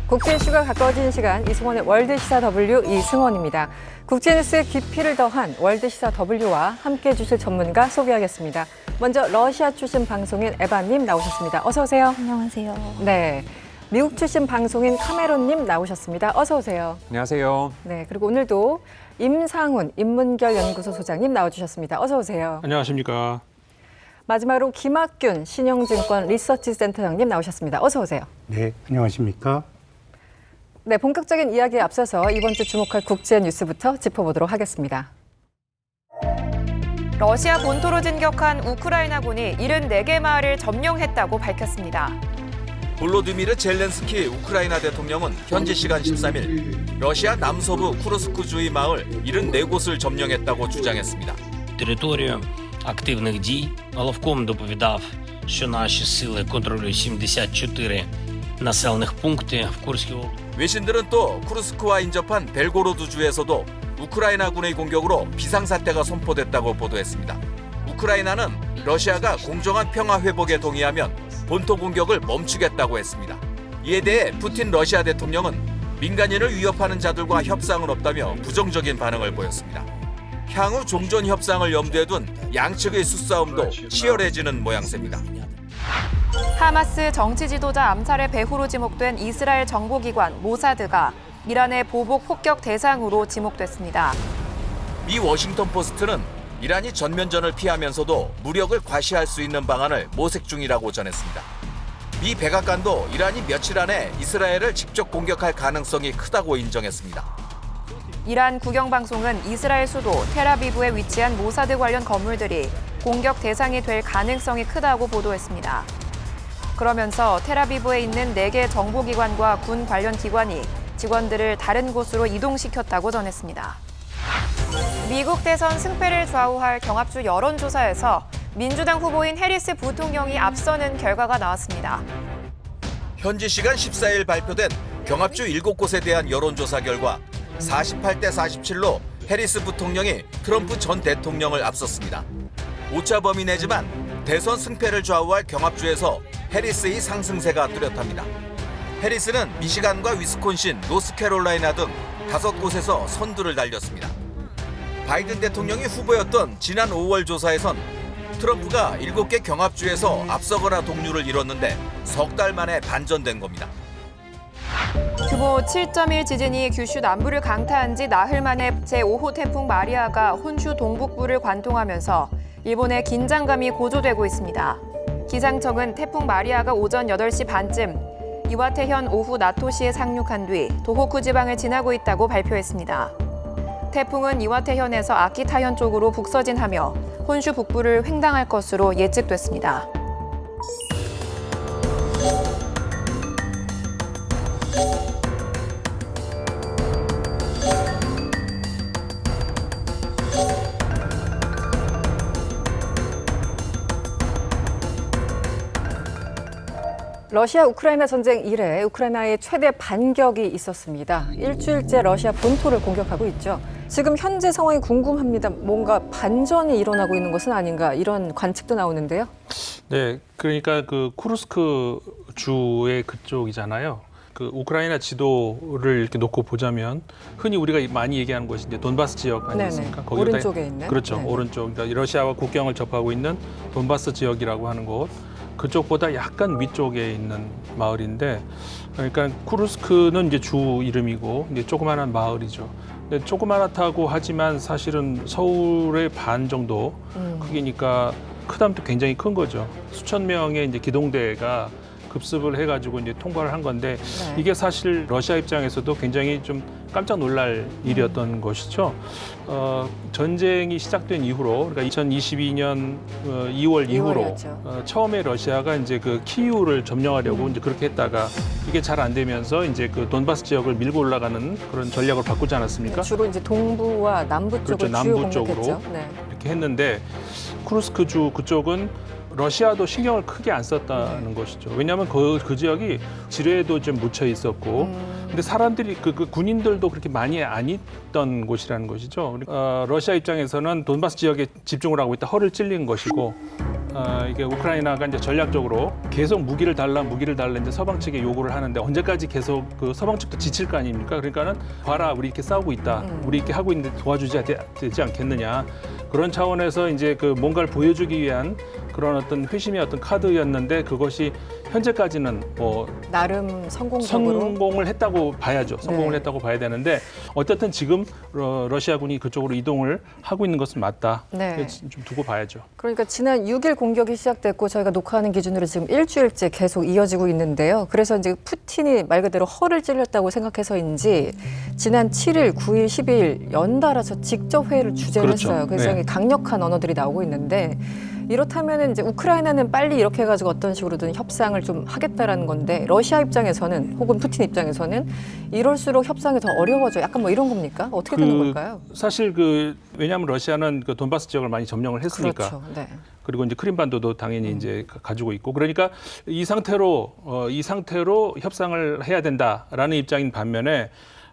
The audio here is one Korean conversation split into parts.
국제 이슈가 가까워지는 시간, 이승원의 월드시사 W 이승원입니다. 국제뉴스의 깊이를 더한 월드시사 W와 함께해 주실 전문가 소개하겠습니다. 먼저 러시아 출신 방송인 에바님 나오셨습니다. 어서 오세요. 안녕하세요. 네, 미국 출신 방송인 카메론님 나오셨습니다. 어서 오세요. 안녕하세요. 네, 그리고 오늘도 임상훈 인문결연구소 소장님 나와주셨습니다. 어서 오세요. 안녕하십니까. 마지막으로 김학균 신영증권 리서치센터장님 나오셨습니다. 어서 오세요. 네, 안녕하십니까. 네, 본격적인 이야기에 앞서서 이번 주 주목할 국제 뉴스부터 짚어보도록 하겠습니다. 러시아 본토로 진격한 우크라이나군이 74개 마을을 점령했다고 밝혔습니다. 볼로디미르 젤렌스키 우크라이나 대통령은 현지 시간 13일 러시아 남서부 쿠르스크 주의 마을 74곳을 점령했다고 주장했습니다. Територію активних дій. Головком доповідав, що наші сили контролюють 74 населених пункти в Курській області. 외신들은 또 쿠르스크와 인접한 벨고로드 주에서도 우크라이나군의 공격으로 비상사태가 선포됐다고 보도했습니다. 우크라이나는 러시아가 공정한 평화 회복에 동의하면 본토 공격을 멈추겠다고 했습니다. 이에 대해 푸틴 러시아 대통령은 민간인을 위협하는 자들과 협상은 없다며 부정적인 반응을 보였습니다. 향후 종전 협상을 염두에 둔 양측의 수싸움도 치열해지는 모양새입니다. 하마스 정치 지도자 암살의 배후로 지목된 이스라엘 정보기관 모사드가 이란의 보복 폭격 대상으로 지목됐습니다. 미 워싱턴 포스트는 이란이 전면전을 피하면서도 무력을 과시할 수 있는 방안을 모색 중이라고 전했습니다. 미 백악관도 이란이 며칠 안에 이스라엘을 직접 공격할 가능성이 크다고 인정했습니다. 이란 국영방송은 이스라엘 수도 텔아비브에 위치한 모사드 관련 건물들이 공격 대상이 될 가능성이 크다고 보도했습니다. 그러면서 텔아비브에 있는 4개 정보기관과 군 관련 기관이 직원들을 다른 곳으로 이동시켰다고 전했습니다. 미국 대선 승패를 좌우할 경합주 여론조사에서 민주당 후보인 해리스 부통령이 앞서는 결과가 나왔습니다. 현지 시간 14일 발표된 경합주 7곳에 대한 여론조사 결과 48대 47로 해리스 부통령이 트럼프 전 대통령을 앞섰습니다. 오차 범위 내지만 대선 승패를 좌우할 경합주에서 해리스의 상승세가 뚜렷합니다. 해리스는 미시간과 위스콘신, 노스캐롤라이나 등 5곳에서 선두를 달렸습니다. 바이든 대통령이 후보였던 지난 5월 조사에선 트럼프가 7개 경합주에서 앞서거나 동률을 이뤘는데 석 달 만에 반전된 겁니다. 규모 7.1 지진이 규슈 남부를 강타한 지 나흘 만에 제5호 태풍 마리아가 혼슈 동북부를 관통하면서 일본의 긴장감이 고조되고 있습니다. 기상청은 태풍 마리아가 오전 8시 반쯤 이와테현 오후 나토시에 상륙한 뒤 도호쿠 지방을 지나고 있다고 발표했습니다. 태풍은 이와테현에서 아키타현 쪽으로 북서진하며 혼슈 북부를 횡단할 것으로 예측됐습니다. 러시아 우크라이나 전쟁 이래 우크라이나의 최대 반격이 있었습니다. 일주일째 러시아 본토를 공격하고 있죠. 지금 현재 상황이 궁금합니다. 뭔가 반전이 일어나고 있는 것은 아닌가 이런 관측도 나오는데요. 네, 그러니까 그 쿠르스크 주의 그쪽이잖아요. 그 우크라이나 지도를 이렇게 놓고 보자면 흔히 우리가 많이 얘기하는 곳이 이제 돈바스 지역 아니겠습니까? 네네. 오른쪽에 있는. 그렇죠. 네네. 오른쪽. 그러니까 러시아와 국경을 접하고 있는 돈바스 지역이라고 하는 곳. 그쪽보다 약간 위쪽에 있는 마을인데, 그러니까 쿠르스크는 이제 주 이름이고 이제 조그마한 마을이죠. 근데 조그마하다고 하지만 사실은 서울의 반 정도 크기니까 크다면 또 굉장히 큰 거죠. 수천 명의 이제 기동대가 급습을 해가지고 이제 통과를 한 건데 네. 이게 사실 러시아 입장에서도 굉장히 좀 깜짝 놀랄 일이었던 것이죠. 전쟁이 시작된 이후로, 그러니까 2022년 2월 이후로 2월이었죠. 처음에 러시아가 이제 그 키이우를 점령하려고 이제 그렇게 했다가 이게 잘 안 되면서 이제 그 돈바스 지역을 밀고 올라가는 그런 전략을 바꾸지 않았습니까? 주로 이제 동부와 남부 쪽을 그렇죠, 주요 남부 쪽으로. 공격했죠. 네. 이렇게 했는데 쿠르스크 주 그쪽은 러시아도 신경을 크게 안 썼다는 것이죠. 왜냐하면 그 지역이 지뢰에도 좀 묻혀 있었고, 근데 사람들이 그 군인들도 그렇게 많이 안 있던 곳이라는 것이죠. 러시아 입장에서는 돈바스 지역에 집중을 하고 있다 허를 찔린 것이고, 이게 우크라이나가 이제 전략적으로 계속 무기를 달라 이제 서방 측에 요구를 하는데 언제까지 계속 그 서방 측도 지칠 거 아닙니까? 그러니까는 봐라, 우리 이렇게 싸우고 있다, 우리 이렇게 하고 있는데 도와주지 되지 않겠느냐. 그런 차원에서 이제 그 뭔가를 보여주기 위한 그런 어떤 회심의 어떤 카드였는데 그것이 현재까지는 뭐 나름 성공적으로 성공을 했다고 봐야죠. 성공을 네. 했다고 봐야 되는데 어쨌든 지금 러시아군이 그쪽으로 이동을 하고 있는 것은 맞다. 네. 좀 두고 봐야죠. 그러니까 지난 6일 공격이 시작됐고 저희가 녹화하는 기준으로 지금 일주일째 계속 이어지고 있는데요. 그래서 이제 푸틴이 말 그대로 허를 찔렸다고 생각해서인지 지난 7일, 9일, 12일 연달아서 직접 회의를 주재를 그렇죠. 했어요. 그래서 네. 강력한 언어들이 나오고 있는데 이렇다면 이제 우크라이나는 빨리 이렇게 해가지고 어떤 식으로든 협상을 좀 하겠다라는 건데 러시아 입장에서는 혹은 푸틴 입장에서는 이럴수록 협상이 더 어려워져. 약간 뭐 이런 겁니까? 어떻게 되는 걸까요? 사실 왜냐하면 러시아는 그 돈바스 지역을 많이 점령을 했으니까. 그렇죠. 네. 그리고 이제 크림반도도 당연히 이제 가지고 있고 그러니까 이 상태로 협상을 해야 된다라는 입장인 반면에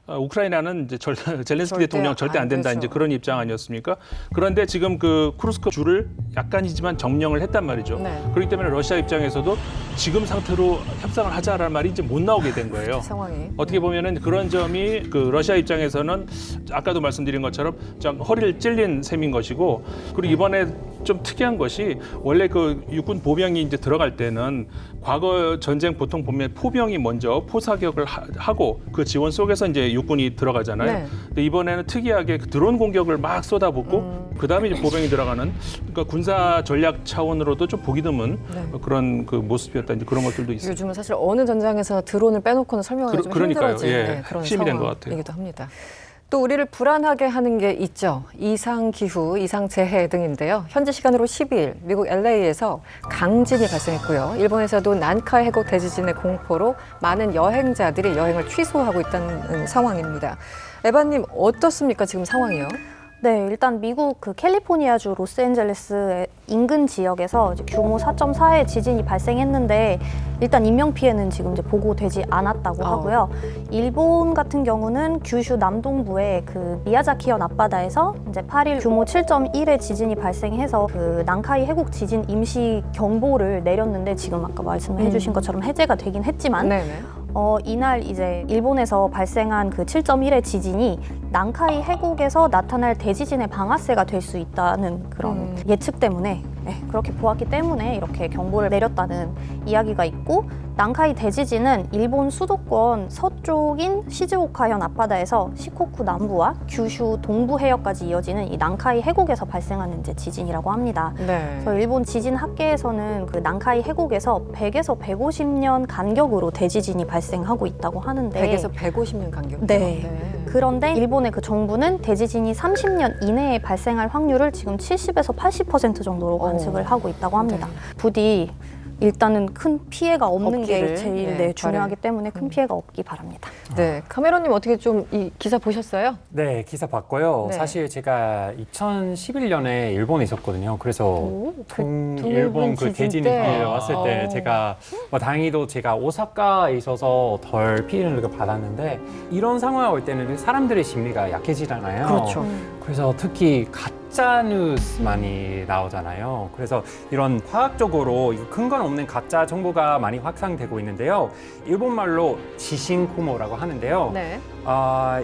우크라이나는 이제 젤렌스키 대통령 절대 안 된다 되죠. 이제 그런 입장 아니었습니까? 그런데 지금 그 쿠르스크 주를 약간이지만 점령을 했단 말이죠. 네. 그렇기 때문에 러시아 입장에서도 지금 상태로 협상을 하자라는 말이 이제 못 나오게 된 거예요. 상황이. 어떻게 보면은 그런 점이 그 러시아 입장에서는 아까도 말씀드린 것처럼 좀 허리를 찔린 셈인 것이고 그리고 이번에 좀 특이한 것이 원래 그 육군 보병이 이제 들어갈 때는 과거 전쟁 보통 보면 포병이 먼저 포사격을 하고 그 지원 속에서 이제 육군이 들어가잖아요. 네. 근데 이번에는 특이하게 그 드론 공격을 막 쏟아붓고 그다음에 이제 보병이 들어가는 그러니까 군사 전략 차원으로도 좀 보기 드문 네. 그런 그 모습이었다 이제 그런 것들도 있어요. 요즘은 사실 어느 전장에서 드론을 빼놓고는 설명하기 좀 그러니까요. 힘들어진 예, 그런 힘이 된것 같아요. 상황이기도 합니다. 또 우리를 불안하게 하는 게 있죠. 이상기후, 이상재해 등인데요. 현지 시간으로 12일 미국 LA에서 강진이 발생했고요. 일본에서도 난카이 해국 대지진의 공포로 많은 여행자들이 여행을 취소하고 있다는 상황입니다. 에바님 어떻습니까? 지금 상황이요? 네, 일단 미국 그 캘리포니아주 로스앤젤레스 인근 지역에서 이제 규모 4.4의 지진이 발생했는데 일단 인명 피해는 지금 이제 보고되지 않았다고 하고요. 일본 같은 경우는 규슈 남동부의 그 미야자키현 앞바다에서 이제 8일 규모 7.1의 지진이 발생해서 그 난카이 해국 지진 임시 경보를 내렸는데 지금 아까 말씀해주신 것처럼 해제가 되긴 했지만 네네. 이날 이제 일본에서 발생한 그 7.1의 지진이 난카이 해국에서 나타날 대지진의 방아쇠가 될 수 있다는 그런 예측 때문에 그렇게 보았기 때문에 이렇게 경보를 내렸다는 이야기가 있고 난카이 대지진은 일본 수도권 서쪽인 시즈오카현 앞바다에서 시코쿠 남부와 규슈 동부 해역까지 이어지는 이 난카이 해국에서 발생하는 이제 지진이라고 합니다. 네. 그래서 일본 지진 학계에서는 그 난카이 해국에서 100에서 150년 간격으로 대지진이 발생하고 있다고 하는데 100에서 150년 간격. 네. 그런데 일본의 그 정부는 대지진이 30년 이내에 발생할 확률을 지금 70에서 80% 정도로 관측을 하고 있다고 합니다. 부디 일단은 큰 피해가 없는 없기를, 게 제일 네, 중요하기 때문에 큰 피해가 없기 바랍니다. 네. 카메론님 어떻게 좀 이 기사 보셨어요? 네, 기사 봤고요. 네. 사실 제가 2011년에 일본에 있었거든요. 그래서 일본 그 지진 대진이 때. 왔을 때 제가 다행히도 제가 오사카에 있어서 덜 피해를 받았는데 이런 상황이 올 때는 사람들의 심리가 약해지잖아요. 그렇죠. 그래서 특히 가짜 뉴스 많이 나오잖아요. 그래서 이런 과학적으로 근거 없는 가짜 정보가 많이 확산되고 있는데요. 일본말로 지신쿠모라고 하는데요. 네.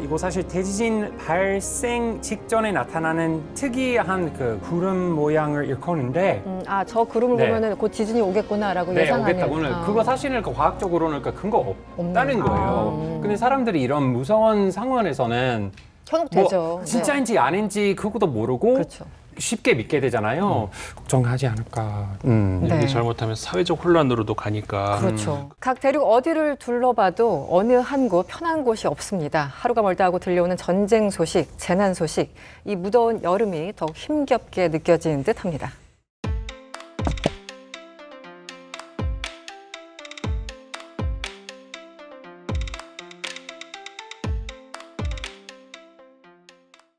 이거 사실 대지진 발생 직전에 나타나는 특이한 그 구름 모양을 일컫는데 저 구름을 네. 보면은 곧 지진이 오겠구나라고 네, 예상하는. 오겠다고는 그거 사실은 그 과학적으로는 그 근거 없다는 없는. 거예요. 근데 사람들이 이런 무서운 상황에서는 현혹되죠. 진짜인지 아닌지 그것도 모르고 그렇죠. 쉽게 믿게 되잖아요. 걱정하지 않을까. 네. 이게 잘못하면 사회적 혼란으로도 가니까. 그렇죠. 각 대륙 어디를 둘러봐도 어느 한 곳 편한 곳이 없습니다. 하루가 멀다 하고 들려오는 전쟁 소식, 재난 소식, 이 무더운 여름이 더욱 힘겹게 느껴지는 듯합니다.